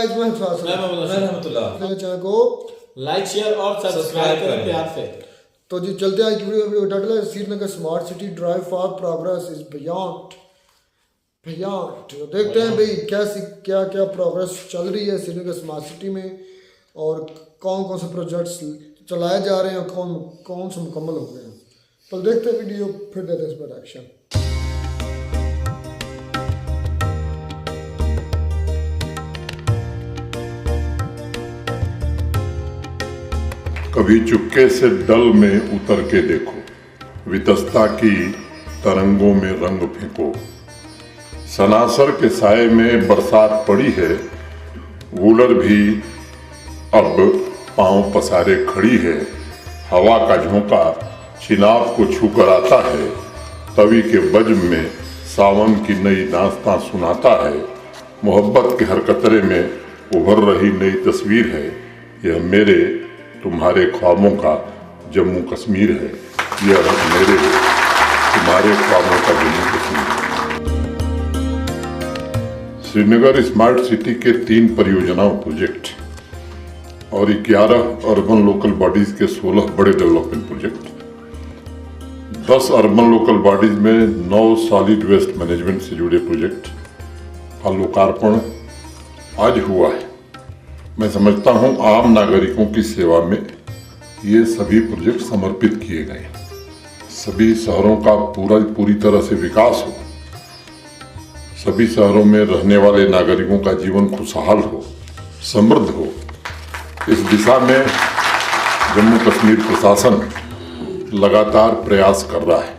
Guys, मैं channel को like share और सब्सक्राइब करें प्यार से। तो जी चलते हैं आज की वीडियो टाइटल है Srinagar smart city drive for progress is beyond. तो देखते हैं भाई क्या क्या प्रोग्रेस चल रही है श्रीनगर स्मार्ट सिटी में और कौन कौन से प्रोजेक्ट्स चलाए जा रहे हैं और कौन से मुकम्मल हो गए हैं। तो देखते हैं वीडियो, फिर देते हैं इस पर एक्शन। कभी चुपके से डल में उतर के देखो, वितस्ता की तरंगों में रंग फेंको। सनासर के साए में बरसात पड़ी है, वूलर भी अब पांव पसारे खड़ी है। हवा का झोंका चिनाब को छूकर आता है, तवी के बज्म में सावन की नई दास्तां सुनाता है। मोहब्बत के हर कतरे में उभर रही नई तस्वीर है। यह मेरे तुम्हारे ख्वाबों का जम्मू कश्मीर है। यह मेरे तुम्हारे ख्वाबों का जम्मू कश्मीर है। श्रीनगर स्मार्ट सिटी के 3 परियोजनाओं प्रोजेक्ट और 11 अर्बन लोकल बॉडीज के 16 बड़े development project, 10 urban local bodies में 9 सॉलिड वेस्ट मैनेजमेंट से जुड़े प्रोजेक्ट का लोकार्पण आज हुआ है। मैं समझता हूं आम नागरिकों की सेवा में ये सभी प्रोजेक्ट समर्पित किए गए। सभी शहरों का पूरी तरह से विकास हो, सभी शहरों में रहने वाले नागरिकों का जीवन खुशहाल हो, समृद्ध हो। इस दिशा में जम्मू कश्मीर प्रशासन लगातार प्रयास कर रहा है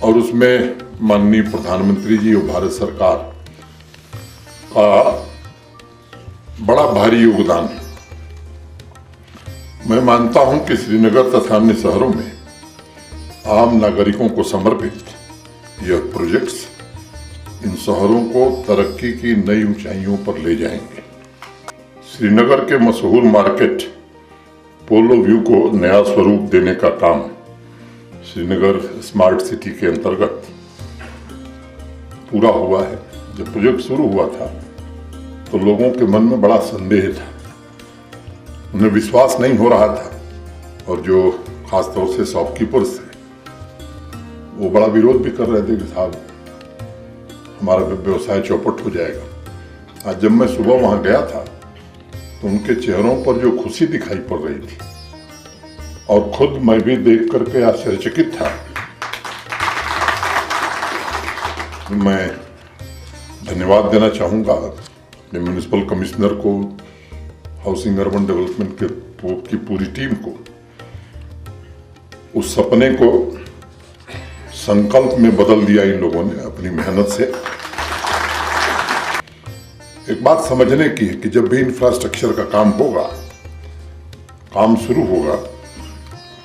और उसमें माननीय प्रधानमंत्री जी और भारत सरकार का बड़ा भारी योगदान है। मैं मानता हूं कि श्रीनगर तथा अन्य शहरों में आम नागरिकों को समर्पित यह प्रोजेक्ट्स इन शहरों को तरक्की की नई ऊंचाइयों पर ले जाएंगे। श्रीनगर के मशहूर मार्केट पोलो व्यू को नया स्वरूप देने का काम श्रीनगर स्मार्ट सिटी के अंतर्गत पूरा हुआ है। जब प्रोजेक्ट शुरू हुआ था तो लोगों के मन में बड़ा संदेह था, उन्हें विश्वास नहीं हो रहा था और जो खासतौर से शॉपकीपर्स थे वो बड़ा विरोध भी कर रहे थे कि साहब हमारा व्यवसाय चौपट हो जाएगा। आज जब मैं सुबह वहां गया था तो उनके चेहरों पर जो खुशी दिखाई पड़ रही थी और खुद मैं भी देख करके आश्चर्यचकित था। मैं धन्यवाद देना चाहूँगा अपने म्युनिसिपल कमिश्नर को, हाउसिंग अर्बन डेवलपमेंट की पूरी टीम को। उस सपने को संकल्प में बदल दिया इन लोगों ने अपनी मेहनत से। एक बात समझने की है कि जब भी इंफ्रास्ट्रक्चर का काम होगा, काम शुरू होगा,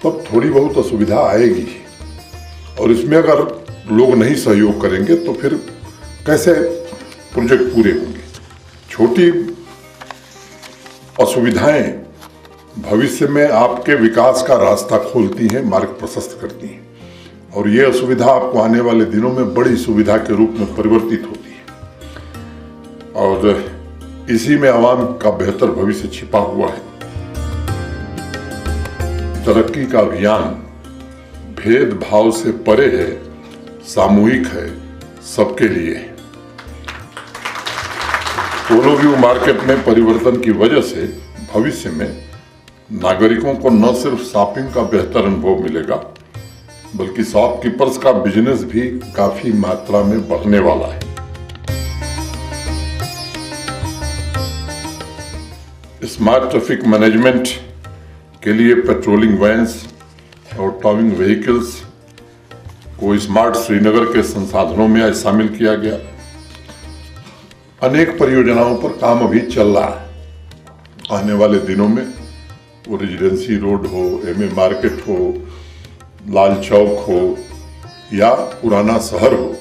तब थोड़ी बहुत असुविधा आएगी और इसमें अगर लोग नहीं सहयोग करेंगे तो फिर कैसे प्रोजेक्ट पूरे होंगे। छोटी असुविधाएं भविष्य में आपके विकास का रास्ता खोलती हैं, मार्ग प्रशस्त करती हैं और ये असुविधा आपको आने वाले दिनों में बड़ी सुविधा के रूप में परिवर्तित होती है और इसी में आवाम का बेहतर भविष्य छिपा हुआ है। तरक्की का अभियान भेदभाव से परे है, सामूहिक है, सबके लिए है। पोलो व्यू मार्केट में परिवर्तन की वजह से भविष्य में नागरिकों को न सिर्फ शॉपिंग का बेहतर अनुभव मिलेगा बल्कि शॉपकीपर्स का बिजनेस भी काफी मात्रा में बढ़ने वाला है। स्मार्ट ट्रैफिक मैनेजमेंट के लिए पेट्रोलिंग वैन्स और टॉविंग व्हीकल्स को स्मार्ट श्रीनगर के संसाधनों में आज शामिल किया गया। अनेक परियोजनाओं पर काम अभी चल रहा है। आने वाले दिनों में वो रेजिडेंसी रोड हो, एमए मार्केट हो, लाल चौक हो या पुराना शहर हो,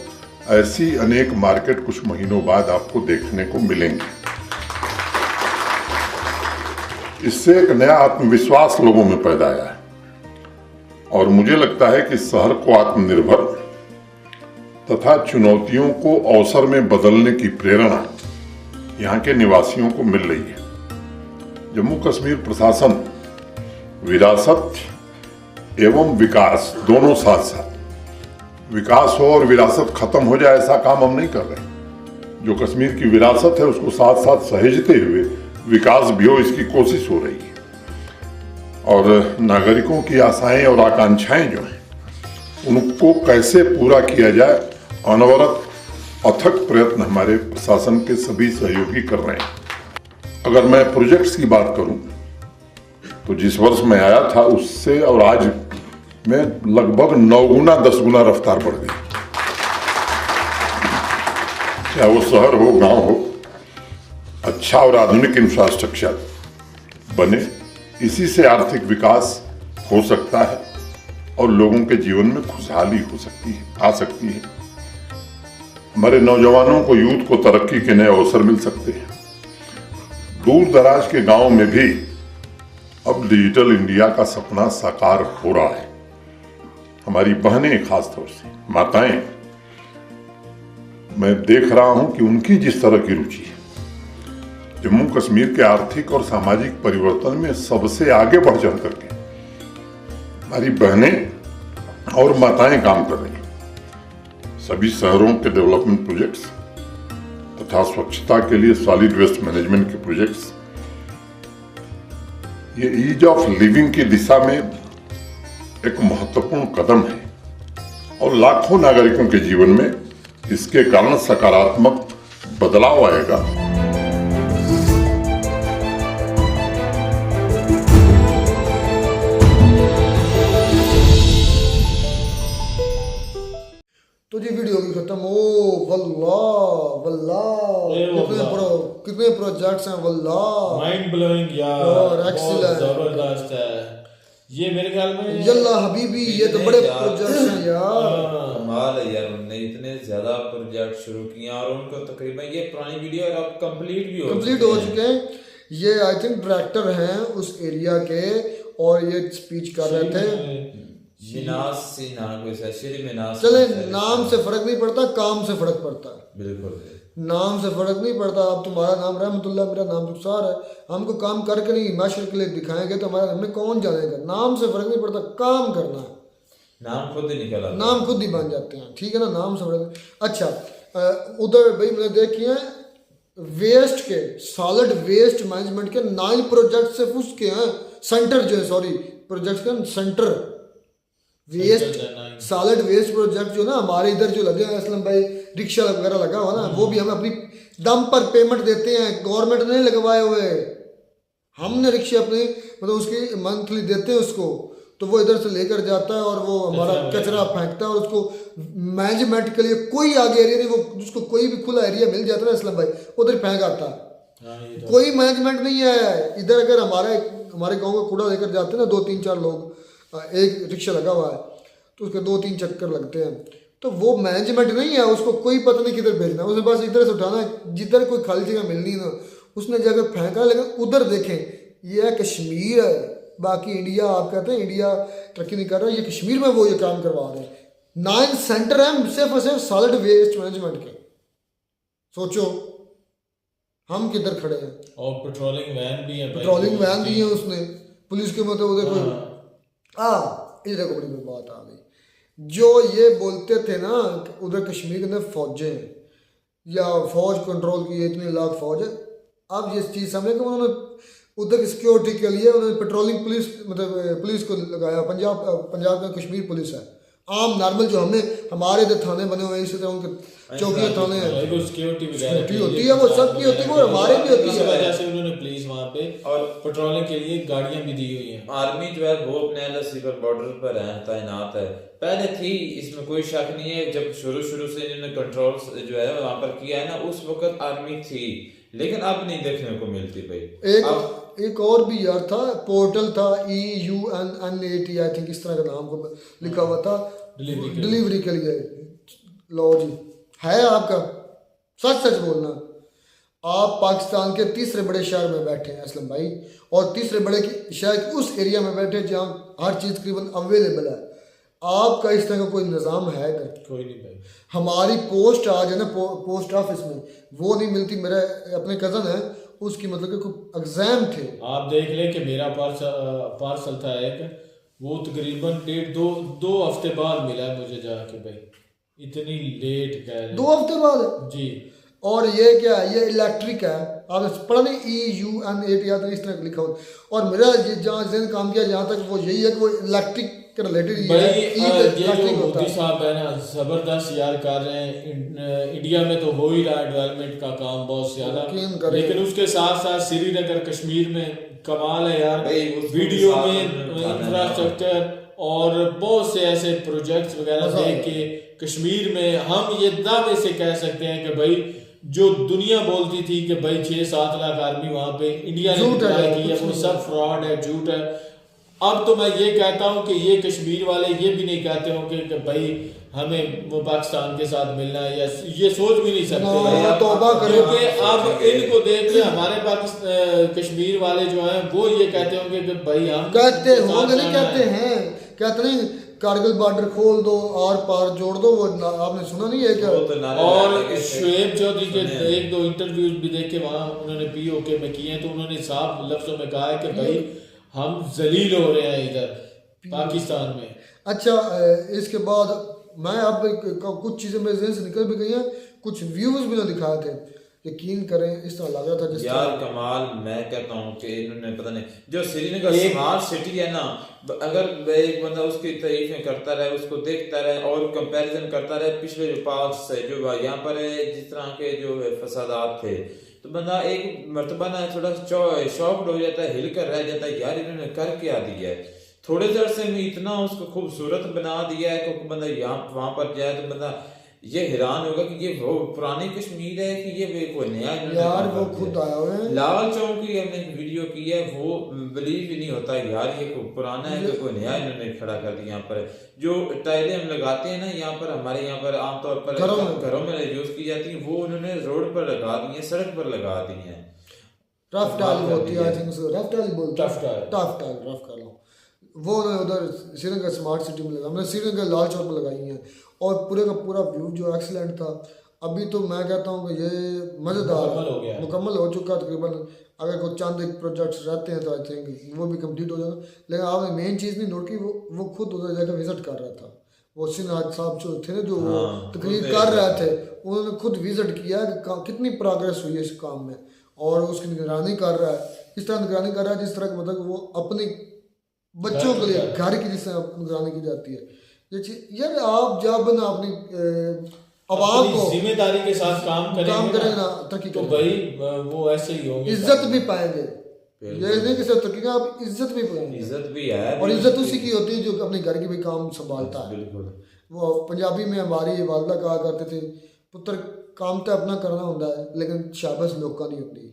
ऐसी अनेक मार्केट कुछ महीनों बाद आपको देखने को मिलेंगे। इससे एक नया आत्मविश्वास लोगों में पैदा आया है और मुझे लगता है कि शहर को आत्मनिर्भर तथा चुनौतियों को अवसर में बदलने की प्रेरणा यहाँ के निवासियों को मिल रही है। जम्मू कश्मीर प्रशासन विरासत एवं विकास दोनों साथ साथ, विकास हो और विरासत खत्म हो जाए ऐसा काम हम नहीं कर रहे। जो कश्मीर की विरासत है उसको साथ साथ सहेजते हुए विकास भी हो, इसकी कोशिश हो रही है। और नागरिकों की आशाएं और आकांक्षाएं जो हैं उनको कैसे पूरा किया जाए, अनवरत अथक प्रयत्न हमारे प्रशासन के सभी सहयोगी कर रहे हैं। अगर मैं प्रोजेक्ट्स की बात करूं तो जिस वर्ष मैं आया था उससे और आज में लगभग 9 गुना 10 गुना रफ्तार बढ़ गई। चाहे वो शहर हो, गांव हो, अच्छा और आधुनिक इंफ्रास्ट्रक्चर बने, इसी से आर्थिक विकास हो सकता है और लोगों के जीवन में खुशहाली हो सकती है, आ सकती है। हमारे नौजवानों को, यूथ को तरक्की के नए अवसर मिल सकते हैं। दूर दराज के गांव में भी अब डिजिटल इंडिया का सपना साकार हो रहा है। हमारी बहनें, खासतौर से माताएं, मैं देख रहा हूं कि उनकी जिस तरह की रुचि है जम्मू कश्मीर के आर्थिक और सामाजिक परिवर्तन में सबसे आगे बढ़ चढ़ करके हमारी बहनें और माताएं काम कर रही हैं। सभी शहरों के डेवलपमेंट प्रोजेक्ट्स तथा स्वच्छता के लिए सॉलिड वेस्ट मैनेजमेंट के प्रोजेक्ट्स, ये ईज ऑफ लिविंग की दिशा में एक महत्वपूर्ण कदम है और लाखों नागरिकों के जीवन में इसके कारण सकारात्मक बदलाव आएगा। तो जी वीडियो की खत्म। ओ वल्लाह वल्लाह, कितने प्रोजेक्ट्स हैं वल्लाह, माइंड ब्लोइंग यार, और बहुत excellent। जबरदस्त है ये। मेरे ख्याल में यल्ला हबीबी, ये तो बड़े प्रोजेक्ट्स हैं यार। कमाल है यार, उन्होंने इतने ज्यादा प्रोजेक्ट शुरू किए और उनको तकरीबन ये पुरानी वीडियो और अब कंप्लीट भी हो चुके हैं। ये आई थिंक डायरेक्टर हैं उस एरिया के और ये स्पीच कर रहे थे। मिनास सिन्हा कोई सा, श्री मिनास। चले, नाम से फर्क नहीं पड़ता, काम से फर्क पड़ता है। बिल्कुल, नाम से फर्क नहीं पड़ता। अब तुम्हारा नाम रहमतुल्लाह, मेरा नाम रुखसार है, हमको काम करके नहीं मैशर के लिए दिखाएंगे तो हमारा हमें कौन जानेगा। नाम से फर्क नहीं पड़ता, काम करना है, नाम खुद ही निकला, नाम खुद ही बन जाते हैं। ठीक है ना, नाम से फर्क। अच्छा, उधर भाई मैंने देखी है वेस्ट के, सॉलिड वेस्ट मैनेजमेंट के 9 प्रोजेक्ट से उसके हैं सेंटर जो है, सॉरी प्रोजेक्ट का centre waste, solid waste project जो ना हमारे इधर जो लगे हैं असलम भाई, रिक्शा वगैरह लगा हुआ ना, वो भी हमें अपनी दम पर पेमेंट देते हैं, गवर्नमेंट ने लगवाए हुए, हमने रिक्शे अपने मतलब उसकी मंथली देते हैं उसको, तो वो इधर से लेकर जाता है और वो हमारा कचरा फेंकता है और उसको मैनेजमेंट के लिए कोई आगे एरिया नहीं, वो जिसको कोई भी खुला एरिया मिल जाता है ना असलम भाई, उधर फेंक आता है। कोई मैनेजमेंट नहीं है इधर। अगर हमारे गाँव का कूड़ा लेकर जाते हैं ना 2-3-4 लोग, एक रिक्शा लगा हुआ है तो उसके 2-3 चक्कर लगते हैं, तो वो मैनेजमेंट नहीं है, उसको कोई पता नहीं किधर भेजना, उसे बस इधर से उठाना है, जिधर कोई खाली जगह मिलनी ना उसने जगह फेंका। लेकिन उधर देखें, ये कश्मीर है, बाकी इंडिया आप कहते हैं इंडिया तरक्की नहीं कर रहा, ये कश्मीर में वो ये काम करवा रहे हैं। 9 सेंटर हैं सिर्फ और सिर्फ सॉलिड वेस्ट मैनेजमेंट के। सोचो हम किधर खड़े हैं। और पेट्रोलिंग वैन भी है, पेट्रोलिंग वैन दी है उसने, पुलिस के मतलब उधर कोई इधर को बड़ी बात आ गई। जो ये बोलते थे ना उधर कश्मीर के अंदर फौजें हैं या फौज कंट्रोल की इतने लाख फौज है, अब ये चीज़ सामने कि उन्होंने उधर की सिक्योरिटी के लिए उन्होंने पेट्रोलिंग पुलिस मतलब पुलिस को लगाया। पंजाब का कश्मीर पुलिस है, आम नॉर्मल जो हमारे इधर थाने बने हुए हैं, इसी तरह उनके चौकी थाने हैं, सिक्योरिटी होती है, वो सबकी होती है, वो हमारे भी होती है। वजह से उन्होंने पुलिस वहाँ पे और पेट्रोलिंग के लिए गाड़ियां भी दी हुई हैं। आर्मी जो है वो अपने एलएसी पर बॉर्डर पर है, तैनात है, पहले थी, इसमें कोई शक नहीं है। जब शुरू से इन्होंने कंट्रोल जो है वहाँ पर किया है ना, उस वक्त आर्मी थी, लेकिन अब नहीं देखने को मिलती भाई। एक और भी यार था, पोर्टल था EUNNAT आई थिंक इस तरह का नाम को लिखा हुआ था डिलीवरी के लिए। लो जी, है आपका, सच बोलना, आप पाकिस्तान के तीसरे बड़े शहर में बैठे हैं असलम भाई, और तीसरे बड़े शहर उस एरिया में बैठे जहाँ हर चीज़ तकरीबन अवेलेबल है। आपका इस तरह का कोई निज़ाम है इधर? कोई नहीं भाई। हमारी पोस्ट आज है ना पोस्ट ऑफिस में वो नहीं मिलती। मेरा अपने कज़न है, उसकी मतलब कि कोई एग्ज़ाम थे, आप देख लें कि मेरा पार्सल था एक, वो तकरीबन दो हफ्ते बाद मिला है मुझे जाके भाई, इतनी लेट कह रहे 2 हफ्ते बाद। जी। और ये क्या है, ये इलेक्ट्रिक है, आपने पढ़ा नहीं EUN8 या तो इस तरह लिखा हो। और मेरा ये जहाँ जहन काम किया जहाँ तक वो यही है कि वो इलेक्ट्रिक के रिलेटेड भाई ये इलेक्ट्रिक जो होता मोदी है। साहब है ना, जबरदस्त यार कर रहे हैं। इंडिया में तो हो ही रहा है डेवलपमेंट का काम बहुत ज्यादा, यकीन करें। लेकिन उसके साथ साथ श्रीनगर कश्मीर में कमाल है यार, भाई, उसको वीडियो साथ में में उठाना है। इंफ्रास्ट्रक्चर और बहुत से ऐसे प्रोजेक्ट्स वगैरह मजा देख के कश्मीर में हम ये दावे से कह सकते हैं कि भाई जो दुनिया बोलती थी कि भाई 6-7 लाख आर्मी वहां पे इंडिया ने झूठ है, डिप्लॉय की है, कुछ वो नहीं सब फ्रॉड है, झूठ है। अब तो मैं ये कहता हूँ कि ये कश्मीर वाले ये भी नहीं कहते हो कि भाई हमें वो पाकिस्तान के साथ मिलना है, या ये सोच भी नहीं सकते ना, भाई। तौबा करें। क्योंकि अब इनको देख के हमारे पाकिस्तान कश्मीर वाले जो हैं वो ये कहते होंगे कि भाई हम कहते साथ होंगे नहीं, जाना कहते है। हैं, कहते नहीं कारगिल बॉर्डर खोल दो और पार जोड़ दो, वो आपने सुना नहीं है क्या? वो तो नारे और लगे थे। शुएब चौधरी के सुने। 1-2 इंटरव्यूज भी देखे वहां उन्होंने POK में किए हैं, तो उन्होंने साफ लफ्जों में कहा है कि भाई हम जलील हो रहे हैं इधर पाकिस्तान में। अच्छा, इसके बाद मैं अब कुछ चीज़ें मेरे जहन से निकल भी गई हैं, कुछ व्यूज़ भी ना दिखाए थे, यकीन करें इस तरह लग रहा था जिस यार तरह कमाल। मैं कहता हूँ कि इन्होंने पता नहीं, जो श्रीनगर स्मार्ट सिटी है ना, अगर एक बंदा उसकी तारीफें करता रहे, उसको देखता रहे और कंपैरिजन करता रहे पिछले जो पास से जो यहाँ पर जिस तरह के जो फसादात थे, तो बंदा एक मरतबा ना थोड़ा शॉक्ड हो जाता है, हिल कर रह जाता है, यार इन्होंने कर क्या दिया है। थोड़े देर से में इतना उसको खूबसूरत बना दिया है कि बंदा यहाँ वहां पर जाए तो बंदा ये हैरान होगा कि ये वो पुरानी कश्मीर है कि ये कोई नया इन्होंने यार काम वो कर खुद दिया। आया हुए हैं। लाल चौक की हमने एक वीडियो की है, वो बिलीव ही नहीं होता यार ये कोई पुराना है कि कोई नया इन्होंने खड़ा कर दिया। यहाँ पर जो टाइलें हम लगाते हैं ना, यहाँ पर हमारे यहाँ पर आमतौर पर घरों में यूज की जाती है, वो उन्होंने रोड पर लगा दी है, सड़क पर लगा दी है। रफ टाइल होती है, I think so, rough tile बोलते हैं, tough tile. Tough tile, rough कर लो। वो ना उधर श्रीनगर स्मार्ट सिटी में लगा, मैंने श्रीनगर लाल चौक में लगाई हैं, और पूरे का पूरा व्यू जो एक्सीलेंट था। अभी तो मैं कहता हूँ कि ये मज़ेदार मुकम्मल हो गया है। मुकम्मल हो चुका तकरीबन। अगर कुछ चंद एक प्रोजेक्ट्स रहते हैं तो आई थिंक वो भी कंप्लीट हो जाएगा। लेकिन आपने मेन चीज़ नहीं नोट की, वो खुद उधर जाकर विजिट कर रहा था। वो सिन्हा साहब जो थे ना, जो वो हाँ, तकरीर खुद कर रहे थे, उन्होंने खुद विजिट किया कि कितनी प्रोग्रेस हुई है इस काम में, और उसकी निगरानी कर रहा है। इस तरह निगरानी कर रहा है जिस तरह मतलब वो अपने बच्चों के लिए घर की जिस तरह निगरानी की जाती है। ये चीज यार, आप जब ना अपनी आवाम अपनी को जिम्मेदारी के साथ काम करेंगे करेंगे ना, तरक्की तो करेंगे, भाई वो ऐसे ही होंगे। इज्जत भी पाएंगे। ये नहीं कि सिर्फ तरक्की का, आप इज्जत भी पाएंगे। इज्जत भी है, और इज्जत उसी की होती है जो अपने घर के भी काम संभालता है। बिल्कुल। वो पंजाबी में हमारी वालदा कहा करते थे, पुत्र काम तो अपना करना होता है लेकिन शाबाश लोग नहीं होती।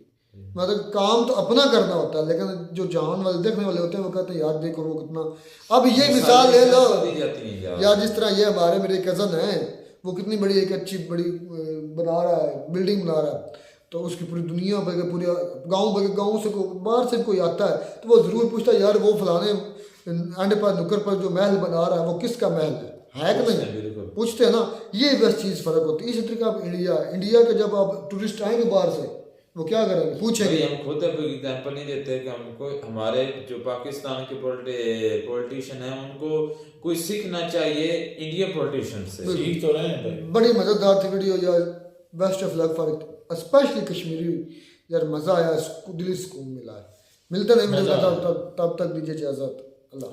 मतलब काम तो अपना करना होता है, लेकिन जो जान वाले देखने वाले होते हैं वो कहते हैं यार देखो वो कितना। अब ये मिसाल ले लो यार, जिस तरह ये हमारे मेरे कज़न हैं, वो कितनी बड़ी एक अच्छी बड़ी बना रहा है, बिल्डिंग बना रहा है, तो उसकी पूरी दुनिया भर के पूरे गाँव से बाहर से कोई आता है तो वो ज़रूर पूछता है यार वो फलाने एंड पर नुक्कड़ पर जो महल बना रहा है वो किसका महल है कि नहीं, पूछते हैं ना। ये बस चीज़ फ़र्क होती है। इसी तरीके आप इंडिया के जब आप टूरिस्ट आएंगे बाहर से, वो क्या करेंगे, पूछेंगे। हम खुद अब एग्जाम्पल नहीं देते कि हमको हमारे जो पाकिस्तान के पॉलिटिशियन हैं उनको कोई सीखना चाहिए इंडियन पॉलिटिशियन से। सीख तो रहे हैं भाई। बड़ी मज़ेदार थी वीडियो यार, best of luck for specially Kashmiri यार, मज़ा आया, दिली सुकून मिला है। मिलता नहीं मिलता तब तक दीजिए इजाज़त। अल्लाह।